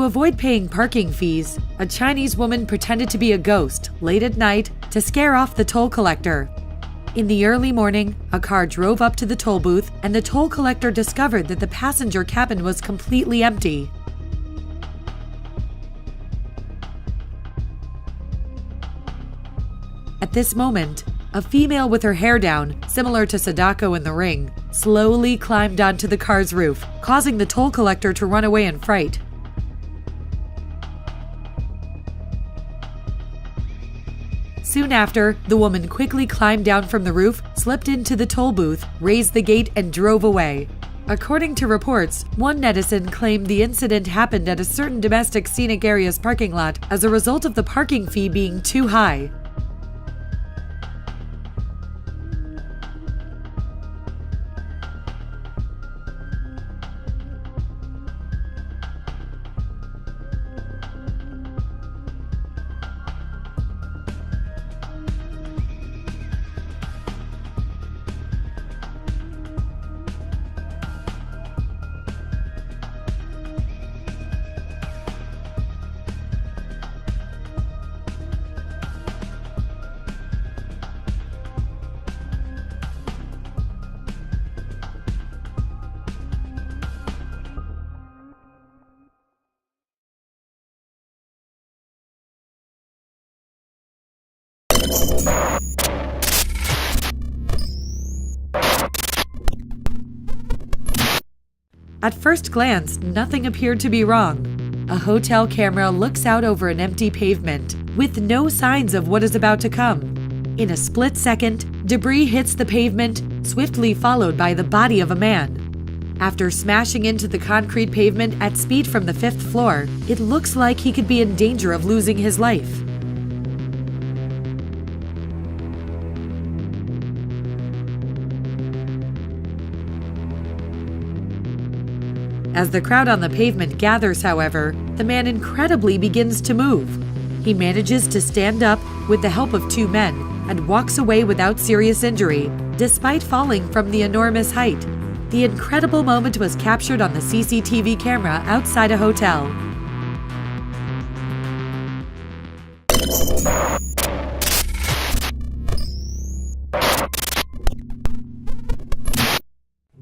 To avoid paying parking fees, a Chinese woman pretended to be a ghost late at night to scare off the toll collector. In the early morning, a car drove up to the toll booth and the toll collector discovered that the passenger cabin was completely empty. At this moment, a female with her hair down, similar to Sadako in The Ring, slowly climbed onto the car's roof, causing the toll collector to run away in fright. Soon after, the woman quickly climbed down from the roof, slipped into the toll booth, raised the gate, and drove away. According to reports, one netizen claimed the incident happened at a certain domestic scenic area's parking lot as a result of the parking fee being too high. At first glance, nothing appeared to be wrong. A hotel camera looks out over an empty pavement, with no signs of what is about to come. In a split second, debris hits the pavement, swiftly followed by the body of a man. After smashing into the concrete pavement at speed from the 5th floor, it looks like he could be in danger of losing his life. As the crowd on the pavement gathers, however, the man incredibly begins to move. He manages to stand up with the help of 2 men and walks away without serious injury, despite falling from the enormous height. The incredible moment was captured on the CCTV camera outside a hotel.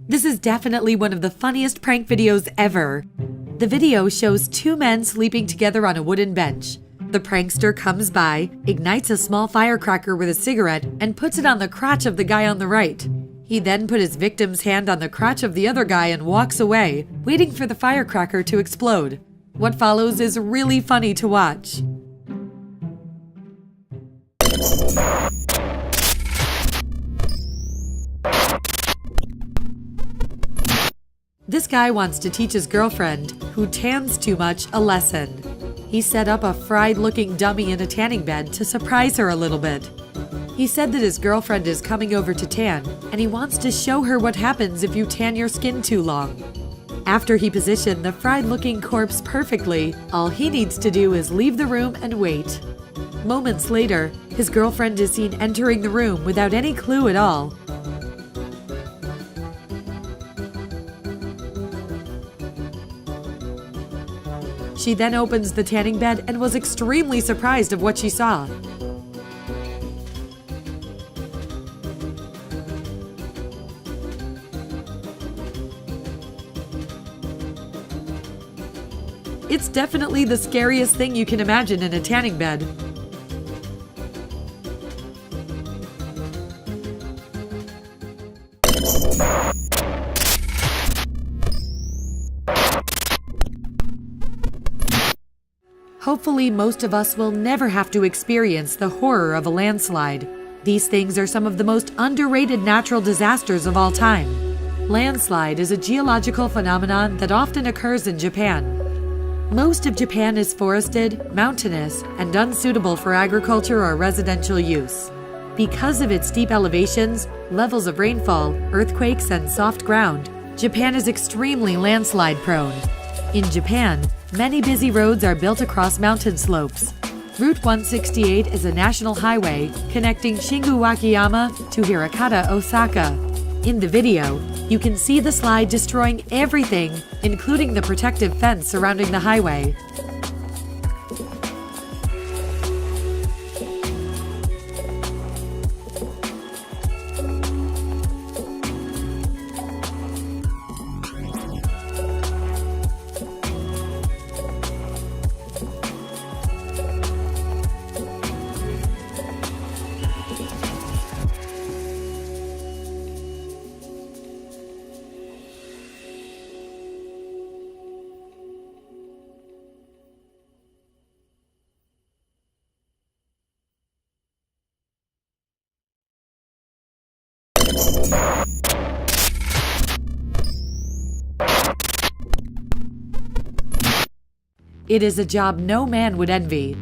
This is definitely one of the funniest prank videos ever. The video shows 2 men sleeping together on a wooden bench. The prankster comes by, ignites a small firecracker with a cigarette, and puts it on the crotch of the guy on the right. He then put his victim's hand on the crotch of the other guy and walks away, waiting for the firecracker to explode. What follows is really funny to watch. This guy wants to teach his girlfriend, who tans too much, a lesson. He set up a fried-looking dummy in a tanning bed to surprise her a little bit. He said that his girlfriend is coming over to tan, and he wants to show her what happens if you tan your skin too long. After he positioned the fried-looking corpse perfectly, all he needs to do is leave the room and wait. Moments later, his girlfriend is seen entering the room without any clue at all. She then opens the tanning bed and was extremely surprised of what she saw. It's definitely the scariest thing you can imagine in a tanning bed. Hopefully, most of us will never have to experience the horror of a landslide. These things are some of the most underrated natural disasters of all time. Landslide is a geological phenomenon that often occurs in Japan. Most of Japan is forested, mountainous, and unsuitable for agriculture or residential use. Because of its steep elevations, levels of rainfall, earthquakes, and soft ground, Japan is extremely landslide-prone. In Japan, many busy roads are built across mountain slopes. Route 168 is a national highway connecting Shingu Wakayama to Hirakata, Osaka. In the video, You can see the slide destroying everything, including the protective fence surrounding the highway. It is a job no man would envy.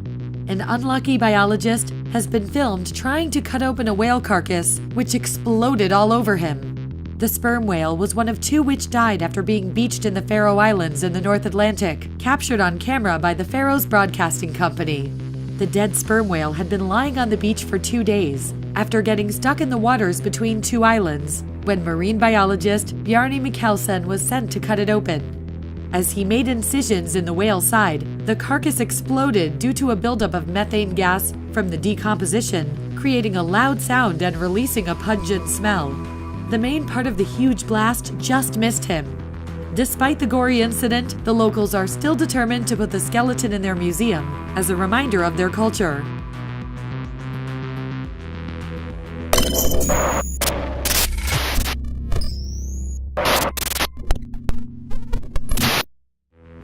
An unlucky biologist has been filmed trying to cut open a whale carcass, which exploded all over him. The sperm whale was one of 2 which died after being beached in the Faroe Islands in the North Atlantic, captured on camera by the Faroes Broadcasting Company. The dead sperm whale had been lying on the beach for 2 days, after getting stuck in the waters between 2 islands, when marine biologist Bjarni Mikkelsen was sent to cut it open. As he made incisions in the whale's side, the carcass exploded due to a buildup of methane gas from the decomposition, creating a loud sound and releasing a pungent smell. The main part of the huge blast just missed him. Despite the gory incident, the locals are still determined to put the skeleton in their museum as a reminder of their culture.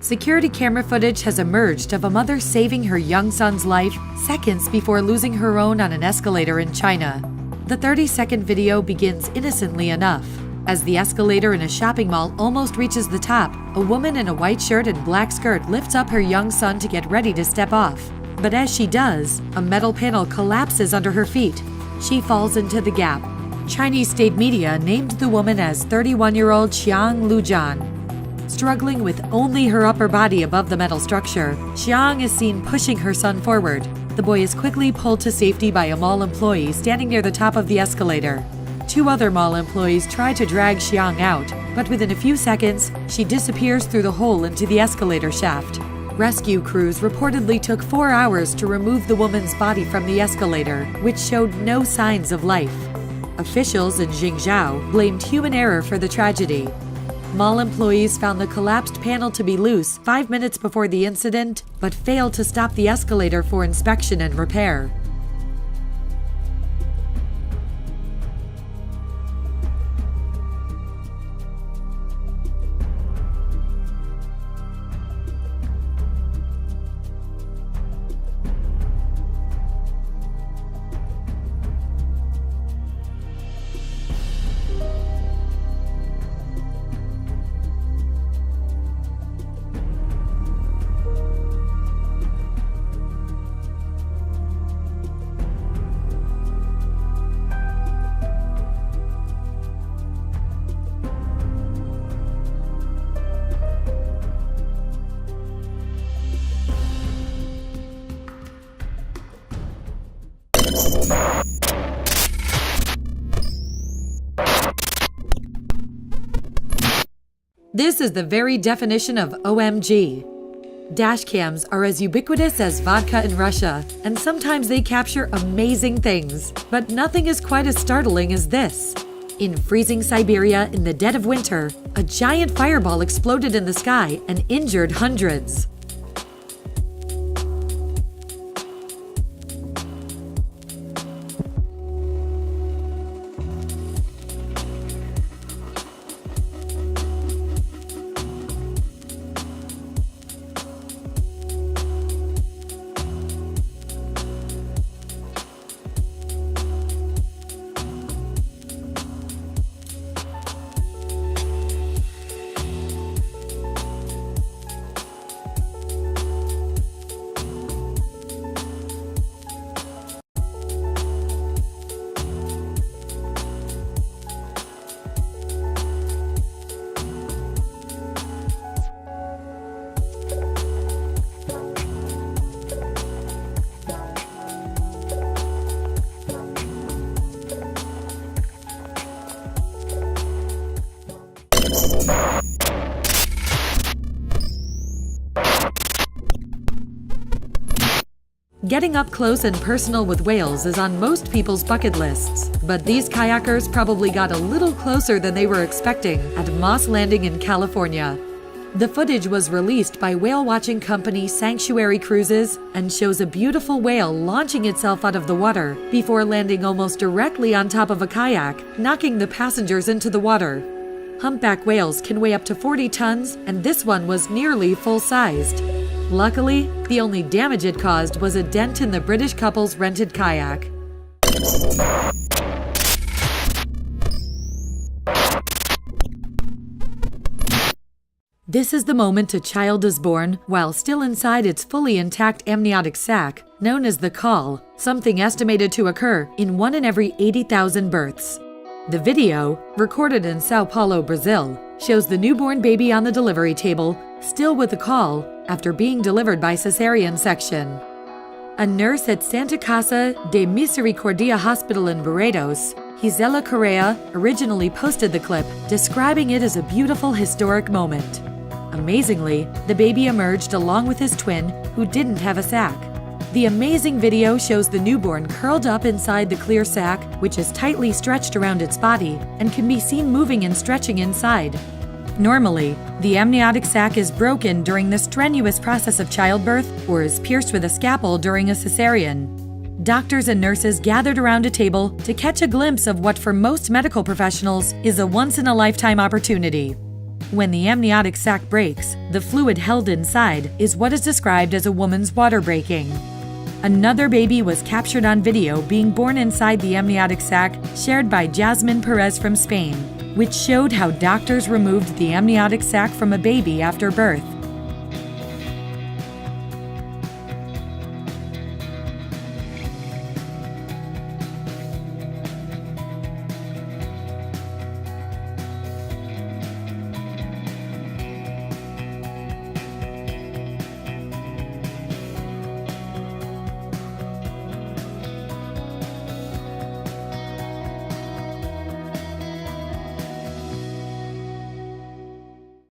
Security camera footage has emerged of a mother saving her young son's life seconds before losing her own on an escalator in China. The 30-second video begins innocently enough. As the escalator in a shopping mall almost reaches the top, a woman in a white shirt and black skirt lifts up her young son to get ready to step off. But as she does, a metal panel collapses under her feet. She falls into the gap. Chinese state media named the woman as 31-year-old Xiang Lujian. Struggling with only her upper body above the metal structure, Xiang is seen pushing her son forward. The boy is quickly pulled to safety by a mall employee standing near the top of the escalator. 2 other mall employees try to drag Xiang out, but within a few seconds, she disappears through the hole into the escalator shaft. Rescue crews reportedly took 4 hours to remove the woman's body from the escalator, which showed no signs of life. Officials in Jingzhou blamed human error for the tragedy. Mall employees found the collapsed panel to be loose 5 minutes before the incident, but failed to stop the escalator for inspection and repair. This is the very definition of OMG. Dashcams are as ubiquitous as vodka in Russia, and sometimes they capture amazing things, but nothing is quite as startling as this. In freezing Siberia in the dead of winter, a giant fireball exploded in the sky and injured hundreds. Getting up close and personal with whales is on most people's bucket lists, but these kayakers probably got a little closer than they were expecting at Moss Landing in California. The footage was released by whale-watching company Sanctuary Cruises and shows a beautiful whale launching itself out of the water before landing almost directly on top of a kayak, knocking the passengers into the water. Humpback whales can weigh up to 40 tons, and this one was nearly full-sized. Luckily, the only damage it caused was a dent in the British couple's rented kayak. This is the moment a child is born while still inside its fully intact amniotic sac, known as the caul, something estimated to occur in 1 in every 80,000 births. The video, recorded in Sao Paulo, Brazil, shows the newborn baby on the delivery table, still with the caul, after being delivered by cesarean section. A nurse at Santa Casa de Misericordia Hospital in Barretos, Gisela Correa, originally posted the clip, describing it as a beautiful historic moment. Amazingly, the baby emerged along with his twin, who didn't have a sac. The amazing video shows the newborn curled up inside the clear sac, which is tightly stretched around its body and can be seen moving and stretching inside. Normally, the amniotic sac is broken during the strenuous process of childbirth or is pierced with a scalpel during a cesarean. Doctors and nurses gathered around a table to catch a glimpse of what for most medical professionals is a once-in-a-lifetime opportunity. When the amniotic sac breaks, the fluid held inside is what is described as a woman's water breaking. Another baby was captured on video being born inside the amniotic sac, shared by Jasmine Perez from Spain, which showed how doctors removed the amniotic sac from a baby after birth.